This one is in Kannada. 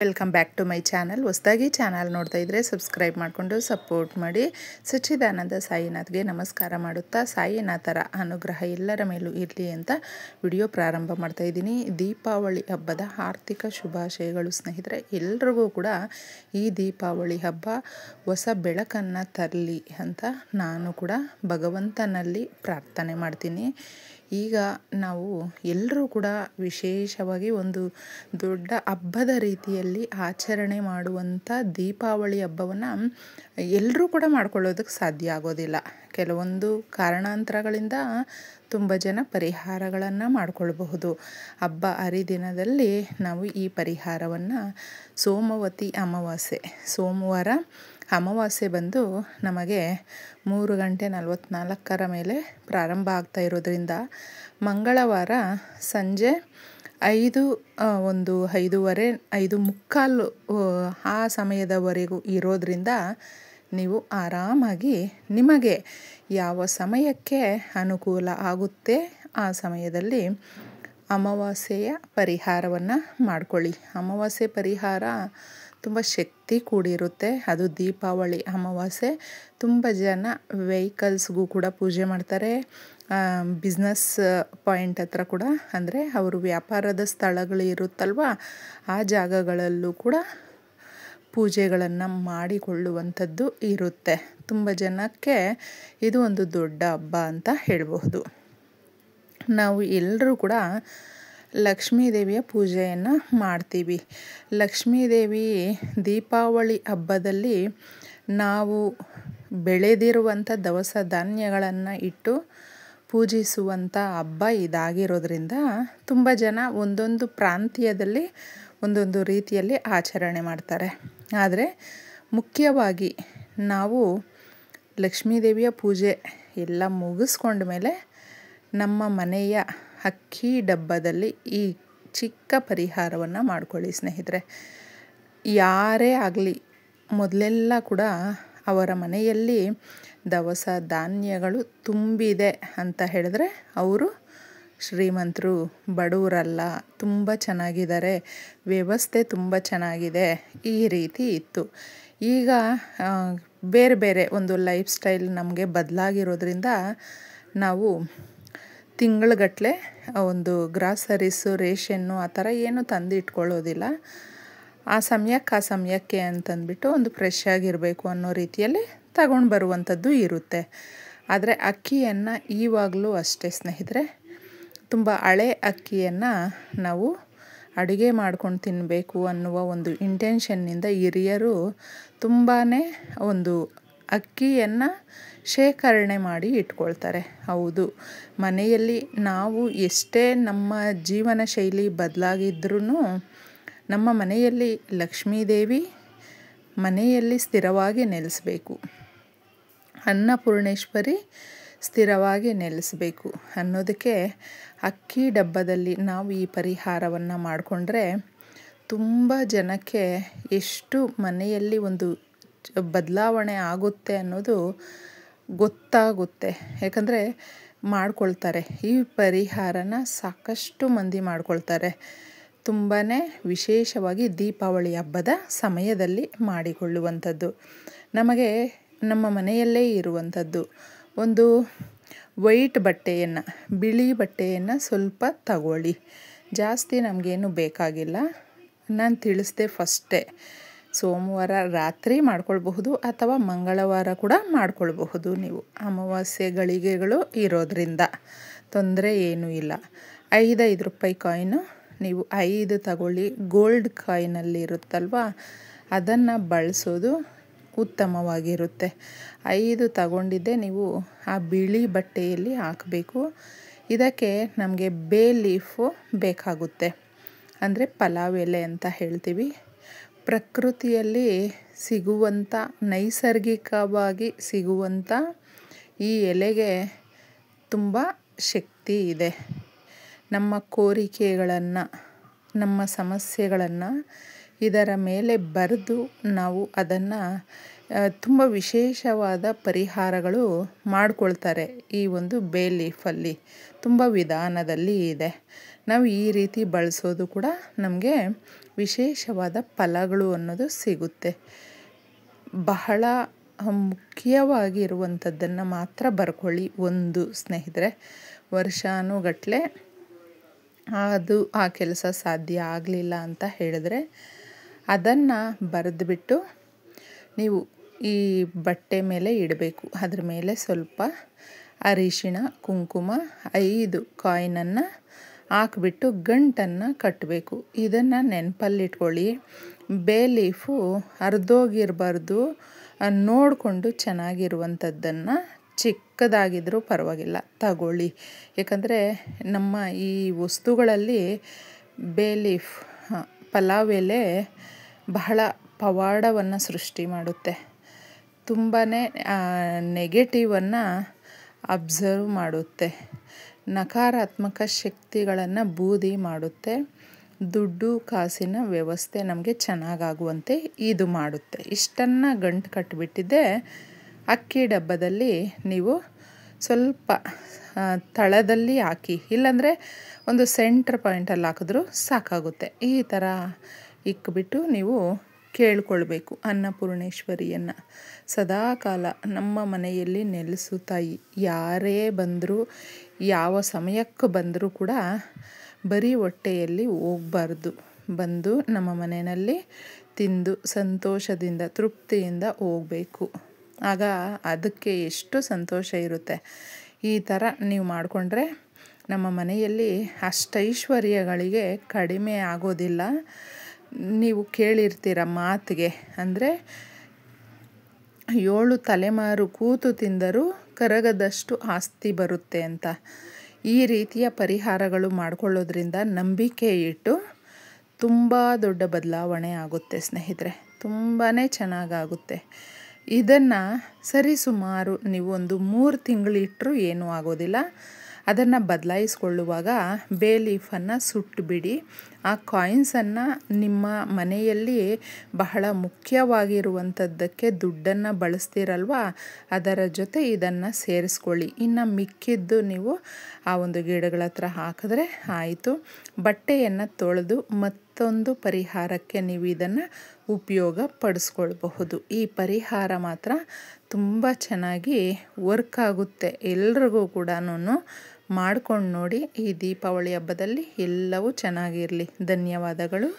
Welcome back to my channel. ಹೊಸದಾಗಿ ಚಾನಲ್ ನೋಡ್ತಾ ಇದ್ದರೆ ಸಬ್ಸ್ಕ್ರೈಬ್ ಮಾಡಿಕೊಂಡು ಸಪೋರ್ಟ್ ಮಾಡಿ. ಸಚ್ಚಿದಾನಂದ ಸಾಯಿನಾಥ್ಗೆ ನಮಸ್ಕಾರ ಮಾಡುತ್ತಾ ಸಾಯಿನಾಥರ ಅನುಗ್ರಹ ಎಲ್ಲರ ಮೇಲೂ ಇರಲಿ ಅಂತ ವಿಡಿಯೋ ಪ್ರಾರಂಭ ಮಾಡ್ತಾ ಇದ್ದೀನಿ. ದೀಪಾವಳಿ ಹಬ್ಬದ ಆರ್ಥಿಕ ಶುಭಾಶಯಗಳು ಸ್ನೇಹಿತರೆ. ಎಲ್ರಿಗೂ ಕೂಡ ಈ ದೀಪಾವಳಿ ಹಬ್ಬ ಹೊಸ ಬೆಳಕನ್ನು ತರಲಿ ಅಂತ ನಾನು ಕೂಡ ಭಗವಂತನಲ್ಲಿ ಪ್ರಾರ್ಥನೆ ಮಾಡ್ತೀನಿ. ಈಗ ನಾವು ಎಲ್ಲರೂ ಕೂಡ ವಿಶೇಷವಾಗಿ ಒಂದು ದೊಡ್ಡ ಹಬ್ಬದ ರೀತಿಯಲ್ಲಿ ಆಚರಣೆ ಮಾಡುವಂಥ ದೀಪಾವಳಿ ಹಬ್ಬವನ್ನು ಎಲ್ಲರೂ ಕೂಡ ಮಾಡ್ಕೊಳ್ಳೋದಕ್ಕೆ ಸಾಧ್ಯ ಆಗೋದಿಲ್ಲ. ಕೆಲವೊಂದು ಕಾರಣಾಂತರಗಳಿಂದ ತುಂಬ ಜನ ಪರಿಹಾರಗಳನ್ನು ಮಾಡಿಕೊಳ್ಬಹುದು. ಹಬ್ಬ ಹರಿದಿನದಲ್ಲಿ ನಾವು ಈ ಪರಿಹಾರವನ್ನು ಸೋಮವತಿ ಅಮಾವಾಸ್ಯೆ, ಸೋಮವಾರ ಅಮಾವಾಸ್ಯೆ ಬಂದು ನಮಗೆ 3:44 ಮೇಲೆ ಪ್ರಾರಂಭ ಆಗ್ತಾ ಇರೋದ್ರಿಂದ ಮಂಗಳವಾರ ಸಂಜೆ 5:15 5:45 ಆ ಸಮಯದವರೆಗೂ ಇರೋದ್ರಿಂದ ನೀವು ಆರಾಮಾಗಿ ನಿಮಗೆ ಯಾವ ಸಮಯಕ್ಕೆ ಅನುಕೂಲ ಆಗುತ್ತೆ ಆ ಸಮಯದಲ್ಲಿ ಅಮಾವಾಸ್ಯೆಯ ಪರಿಹಾರವನ್ನು ಮಾಡ್ಕೊಳ್ಳಿ. ಅಮಾವಾಸ್ಯೆ ಪರಿಹಾರ ತುಂಬ ಶಕ್ತಿ ಕೂಡಿರುತ್ತೆ. ಅದು ದೀಪಾವಳಿ ಅಮಾವಾಸ್ಯೆ. ತುಂಬ ಜನ ವೆಹಿಕಲ್ಸ್ಗೂ ಕೂಡ ಪೂಜೆ ಮಾಡ್ತಾರೆ. ಬಿಸ್ನೆಸ್ ಪಾಯಿಂಟ್ ಹತ್ರ ಕೂಡ, ಅಂದರೆ ಅವರು ವ್ಯಾಪಾರದ ಸ್ಥಳಗಳು ಇರುತ್ತಲ್ವ, ಆ ಜಾಗಗಳಲ್ಲೂ ಕೂಡ ಪೂಜೆಗಳನ್ನು ಮಾಡಿಕೊಳ್ಳುವಂಥದ್ದು ಇರುತ್ತೆ. ತುಂಬ ಜನಕ್ಕೆ ಇದು ಒಂದು ದೊಡ್ಡ ಹಬ್ಬ ಅಂತ ಹೇಳಬಹುದು. ನಾವು ಎಲ್ಲರೂ ಕೂಡ ಲಕ್ಷ್ಮೀದೇವಿಯ ಪೂಜೆಯನ್ನು ಮಾಡ್ತೀವಿ. ಲಕ್ಷ್ಮೀದೇವಿ ದೀಪಾವಳಿ ಹಬ್ಬದಲ್ಲಿ ನಾವು ಬೆಳೆದಿರುವಂಥ ದವಸ ಧಾನ್ಯಗಳನ್ನು ಇಟ್ಟು ಪೂಜಿಸುವಂಥ ಹಬ್ಬ ಇದಾಗಿರೋದ್ರಿಂದ ತುಂಬ ಜನ ಒಂದೊಂದು ಪ್ರಾಂತ್ಯದಲ್ಲಿ ಒಂದೊಂದು ರೀತಿಯಲ್ಲಿ ಆಚರಣೆ ಮಾಡ್ತಾರೆ. ಆದರೆ ಮುಖ್ಯವಾಗಿ ನಾವು ಲಕ್ಷ್ಮೀದೇವಿಯ ಪೂಜೆ ಎಲ್ಲ ಮುಗಿಸ್ಕೊಂಡ ಮೇಲೆ ನಮ್ಮ ಮನೆಯ ಅಕ್ಕಿ ಡಬ್ಬದಲ್ಲಿ ಈ ಚಿಕ್ಕ ಪರಿಹಾರವನ್ನು ಮಾಡ್ಕೊಳ್ಳಿ ಸ್ನೇಹಿತರೆ. ಯಾರೇ ಆಗಲಿ ಮೊದಲೆಲ್ಲ ಕೂಡ ಅವರ ಮನೆಯಲ್ಲಿ ದವಸ ಧಾನ್ಯಗಳು ತುಂಬಿದೆ ಅಂತ ಹೇಳಿದ್ರೆ ಅವರು ಶ್ರೀಮಂತರು, ಬಡವರಲ್ಲ, ತುಂಬ ಚೆನ್ನಾಗಿದ್ದಾರೆ, ವ್ಯವಸ್ಥೆ ತುಂಬ ಚೆನ್ನಾಗಿದೆ, ಈ ರೀತಿ ಇತ್ತು. ಈಗ ಬೇರೆ ಬೇರೆ ಒಂದು ಲೈಫ್ ಸ್ಟೈಲ್ ನಮಗೆ ಬದಲಾಗಿರೋದ್ರಿಂದ ನಾವು ತಿಂಗಳುಗಟ್ಟಲೆ ಒಂದು ಗ್ರಾಸರೀಸು, ರೇಷನ್ನು ಆ ಥರ ಏನು ತಂದು ಇಟ್ಕೊಳ್ಳೋದಿಲ್ಲ. ಆ ಸಮಯಕ್ಕೆ ಅಂತಂದ್ಬಿಟ್ಟು ಒಂದು ಫ್ರೆಶ್ ಆಗಿರಬೇಕು ಅನ್ನೋ ರೀತಿಯಲ್ಲಿ ತಗೊಂಡು ಬರುವಂಥದ್ದು ಇರುತ್ತೆ. ಆದರೆ ಅಕ್ಕಿಯನ್ನು ಈವಾಗಲೂ ಅಷ್ಟೇ ಸ್ನೇಹಿತರೆ, ತುಂಬ ಹಳೆ ಅಕ್ಕಿಯನ್ನು ನಾವು ಅಡುಗೆ ಮಾಡ್ಕೊಂಡು ತಿನ್ನಬೇಕು ಅನ್ನುವ ಒಂದು ಇಂಟೆನ್ಷನ್ನಿಂದ ಹಿರಿಯರು ತುಂಬಾ ಒಂದು ಅಕ್ಕಿಯನ್ನು ಶೇಖರಣೆ ಮಾಡಿ ಇಟ್ಕೊಳ್ತಾರೆ. ಹೌದು, ಮನೆಯಲ್ಲಿ ನಾವು ಎಷ್ಟೇ ನಮ್ಮ ಜೀವನ ಶೈಲಿ ಬದಲಾಗಿದ್ರೂ ನಮ್ಮ ಮನೆಯಲ್ಲಿ ಲಕ್ಷ್ಮೀದೇವಿ ಮನೆಯಲ್ಲಿ ಸ್ಥಿರವಾಗಿ ನೆಲೆಸಬೇಕು, ಅನ್ನಪೂರ್ಣೇಶ್ವರಿ ಸ್ಥಿರವಾಗಿ ನೆಲೆಸಬೇಕು ಅನ್ನೋದಕ್ಕೆ ಅಕ್ಕಿ ಡಬ್ಬದಲ್ಲಿ ನಾವು ಈ ಪರಿಹಾರವನ್ನು ಮಾಡಿಕೊಂಡ್ರೆ ತುಂಬ ಜನಕ್ಕೆ ಎಷ್ಟು ಮನೆಯಲ್ಲಿ ಒಂದು ಬದಲಾವಣೆ ಆಗುತ್ತೆ ಅನ್ನೋದು ಗೊತ್ತಾಗುತ್ತೆ. ಯಾಕಂದರೆ ಮಾಡ್ಕೊಳ್ತಾರೆ, ಈ ಪರಿಹಾರನ ಸಾಕಷ್ಟು ಮಂದಿ ಮಾಡ್ಕೊಳ್ತಾರೆ. ತುಂಬಾ ವಿಶೇಷವಾಗಿ ದೀಪಾವಳಿ ಹಬ್ಬದ ಸಮಯದಲ್ಲಿ ಮಾಡಿಕೊಳ್ಳುವಂಥದ್ದು. ನಮಗೆ ನಮ್ಮ ಮನೆಯಲ್ಲೇ ಇರುವಂಥದ್ದು ಒಂದು ವೈಟ್ ಬಟ್ಟೆಯನ್ನು, ಬಿಳಿ ಬಟ್ಟೆಯನ್ನು ಸ್ವಲ್ಪ ತಗೊಳ್ಳಿ. ಜಾಸ್ತಿ ನಮಗೇನು ಬೇಕಾಗಿಲ್ಲ. ನಾನು ತಿಳಿಸ್ದೆ ಫಸ್ಟೇ, ಸೋಮವಾರ ರಾತ್ರಿ ಮಾಡ್ಕೊಳ್ಬಹುದು ಅಥವಾ ಮಂಗಳವಾರ ಕೂಡ ಮಾಡ್ಕೊಳ್ಬಹುದು. ನೀವು ಅಮಾವಾಸ್ಯೆ ಗಳಿಗೆಗಳು ಇರೋದ್ರಿಂದ ತೊಂದರೆ ಏನೂ ಇಲ್ಲ. 5 ರೂಪಾಯಿ ಕಾಯಿನು ನೀವು 5 ತಗೊಳ್ಳಿ. ಗೋಲ್ಡ್ ಕಾಯಿನಲ್ಲಿ ಇರುತ್ತಲ್ವ, ಅದನ್ನು ಬಳಸೋದು ಉತ್ತಮವಾಗಿರುತ್ತೆ. 5 ತಗೊಂಡಿದ್ದೆ ನೀವು ಆ ಬಿಳಿ ಬಟ್ಟೆಯಲ್ಲಿ ಹಾಕಬೇಕು. ಇದಕ್ಕೆ ನಮಗೆ ಬೇ ಲೀಫು ಬೇಕಾಗುತ್ತೆ, ಅಂದರೆ ಪಲಾವ್ ಎಲೆ ಅಂತ ಹೇಳ್ತೀವಿ. ಪ್ರಕೃತಿಯಲ್ಲಿ ಸಿಗುವಂಥ, ನೈಸರ್ಗಿಕವಾಗಿ ಸಿಗುವಂಥ ಈ ಎಲೆಗೆ ತುಂಬ ಶಕ್ತಿ ಇದೆ. ನಮ್ಮ ಕೋರಿಕೆಗಳನ್ನು, ನಮ್ಮ ಸಮಸ್ಯೆಗಳನ್ನು ಇದರ ಮೇಲೆ ಬರೆದು ನಾವು ಅದನ್ನು ತುಂಬ ವಿಶೇಷವಾದ ಪರಿಹಾರಗಳು ಮಾಡ್ಕೊಳ್ತಾರೆ. ಈ ಒಂದು ಬೇ ಲೀಫಲ್ಲಿ ತುಂಬ ವಿಧಾನದಲ್ಲಿ ಇದೆ. ನಾವು ಈ ರೀತಿ ಬಳಸೋದು ಕೂಡ ನಮಗೆ ವಿಶೇಷವಾದ ಫಲಗಳು ಅನ್ನೋದು ಸಿಗುತ್ತೆ. ಬಹಳ ಮುಖ್ಯವಾಗಿರುವಂಥದ್ದನ್ನು ಮಾತ್ರ ಬರ್ಕೊಳ್ಳಿ. ಒಂದು ಸ್ನೇಹಿತರೆ, ವರ್ಷಾನುಗಟ್ಟಲೆ ಅದು ಆ ಕೆಲಸ ಸಾಧ್ಯ ಆಗಲಿಲ್ಲ ಅಂತ ಹೇಳಿದ್ರೆ ಅದನ್ನು ಬರೆದುಬಿಟ್ಟು ನೀವು ಈ ಬಟ್ಟೆ ಮೇಲೆ ಇಡಬೇಕು. ಅದ್ರ ಮೇಲೆ ಸ್ವಲ್ಪ ಅರಿಶಿಣ, ಕುಂಕುಮ, 5 ಕಾಯಿನನ್ನು ಹಾಕ್ಬಿಟ್ಟು ಗಂಟನ್ನು ಕಟ್ಟಬೇಕು. ಇದನ್ನು ನೆನಪಲ್ಲಿಟ್ಕೊಳ್ಳಿ. ಬೇ ಲೀಫು ಹರಿದೋಗಿರಬಾರ್ದು, ನೋಡಿಕೊಂಡು ಚೆನ್ನಾಗಿರುವಂಥದ್ದನ್ನು ಚಿಕ್ಕದಾಗಿದ್ದರೂ ಪರವಾಗಿಲ್ಲ ತಗೊಳ್ಳಿ. ಯಾಕಂದರೆ ನಮ್ಮ ಈ ವಸ್ತುಗಳಲ್ಲಿ ಬೇ ಲೀಫ್, ಪಲಾವ್ ಎಲೆ ಬಹಳ ಪವಾಡವನ್ನು ಸೃಷ್ಟಿ ಮಾಡುತ್ತೆ. ತುಂಬಾ ನೆಗೆಟಿವನ್ನು ಅಬ್ಸರ್ವ್ ಮಾಡುತ್ತೆ. ನಕಾರಾತ್ಮಕ ಶಕ್ತಿಗಳನ್ನು ಬೂದಿ ಮಾಡುತ್ತೆ. ದುಡ್ಡು ಕಾಸಿನ ವ್ಯವಸ್ಥೆ ನಮಗೆ ಚೆನ್ನಾಗಾಗುವಂತೆ ಇದು ಮಾಡುತ್ತೆ. ಇಷ್ಟನ್ನು ಗಂಟು ಕಟ್ಟಿಬಿಟ್ಟಿದ್ದೆ ಅಕ್ಕಿ ಡಬ್ಬದಲ್ಲಿ ನೀವು ಸ್ವಲ್ಪ ತಳದಲ್ಲಿ ಹಾಕಿ, ಇಲ್ಲಾಂದರೆ ಒಂದು ಸೆಂಟ್ರ್ ಪಾಯಿಂಟಲ್ಲಿ ಹಾಕಿದ್ರೂ ಸಾಕಾಗುತ್ತೆ. ಈ ಥರ ಇಕ್ಬಿಟ್ಟು ನೀವು ಕೇಳ್ಕೊಳ್ಬೇಕು ಅನ್ನಪೂರ್ಣೇಶ್ವರಿಯನ್ನು. ಸದಾಕಾಲ ನಮ್ಮ ಮನೆಯಲ್ಲಿ ನೆಲೆಸು ತಾಯಿ. ಯಾರೇ ಬಂದರೂ ಯಾವ ಸಮಯಕ್ಕೆ ಬಂದರೂ ಕೂಡ ಬರೀ ಹೊಟ್ಟೆಯಲ್ಲಿ ಹೋಗಬಾರ್ದು. ಬಂದು ನಮ್ಮ ಮನೆಯಲ್ಲಿ ತಿಂದು ಸಂತೋಷದಿಂದ ತೃಪ್ತಿಯಿಂದ ಹೋಗಬೇಕು. ಆಗ ಅದಕ್ಕೆ ಎಷ್ಟು ಸಂತೋಷ ಇರುತ್ತೆ. ಈ ಥರ ನೀವು ಮಾಡಿಕೊಂಡ್ರೆ ನಮ್ಮ ಮನೆಯಲ್ಲಿ ಅಷ್ಟೈಶ್ವರ್ಯಗಳಿಗೆ ಕಡಿಮೆ ಆಗೋದಿಲ್ಲ. ನೀವು ಕೇಳಿರ್ತೀರ ಮಾತಿಗೆ, ಅಂದರೆ 7 ತಲೆಮಾರು ಕೂತು ತಿಂದರೂ ಕರಗದಷ್ಟು ಆಸ್ತಿ ಬರುತ್ತೆ ಅಂತ. ಈ ರೀತಿಯ ಪರಿಹಾರಗಳು ಮಾಡಿಕೊಳ್ಳೋದ್ರಿಂದ ನಂಬಿಕೆ ಇಟ್ಟು ತುಂಬ ದೊಡ್ಡ ಬದಲಾವಣೆ ಆಗುತ್ತೆ ಸ್ನೇಹಿತರೆ. ತುಂಬಾ ಚೆನ್ನಾಗಾಗುತ್ತೆ. ಇದನ್ನು ಸರಿಸುಮಾರು ನೀವು ಒಂದು 3 ತಿಂಗಳಿಟ್ಟರೂ ಏನೂ ಆಗೋದಿಲ್ಲ. ಅದನ್ನು ಬದಲಾಯಿಸ್ಕೊಳ್ಳುವಾಗ ಬೇ ಲೀಫನ್ನು ಸುಟ್ಟುಬಿಡಿ. ಆ ಕಾಯಿನ್ಸನ್ನು ನಿಮ್ಮ ಮನೆಯಲ್ಲಿ ಬಹಳ ಮುಖ್ಯವಾಗಿರುವಂಥದ್ದಕ್ಕೆ ದುಡ್ಡನ್ನು ಬಳಸ್ತೀರಲ್ವ, ಅದರ ಜೊತೆ ಇದನ್ನು ಸೇರಿಸ್ಕೊಳ್ಳಿ. ಇನ್ನು ಮಿಕ್ಕಿದ್ದು ನೀವು ಆ ಒಂದು ಗಿಡಗಳ ಹತ್ರ ಹಾಕಿದ್ರೆ ಆಯಿತು. ಬಟ್ಟೆಯನ್ನು ತೊಳೆದು ಮತ್ತೊಂದು ಪರಿಹಾರಕ್ಕೆ ನೀವು ಇದನ್ನು ಉಪಯೋಗ ಪಡಿಸ್ಕೊಳ್ಬಹುದು. ಈ ಪರಿಹಾರ ಮಾತ್ರ ತುಂಬ ಚೆನ್ನಾಗಿ ವರ್ಕ್ ಆಗುತ್ತೆ. ಎಲ್ರಿಗೂ ಕೂಡ ಮಾಡ್ಕೊಂಡು ನೋಡಿ. ಈ ದೀಪಾವಳಿ ಹಬ್ಬದಲ್ಲಿ ಎಲ್ಲವೂ ಚೆನ್ನಾಗಿರಲಿ. ಧನ್ಯವಾದಗಳು.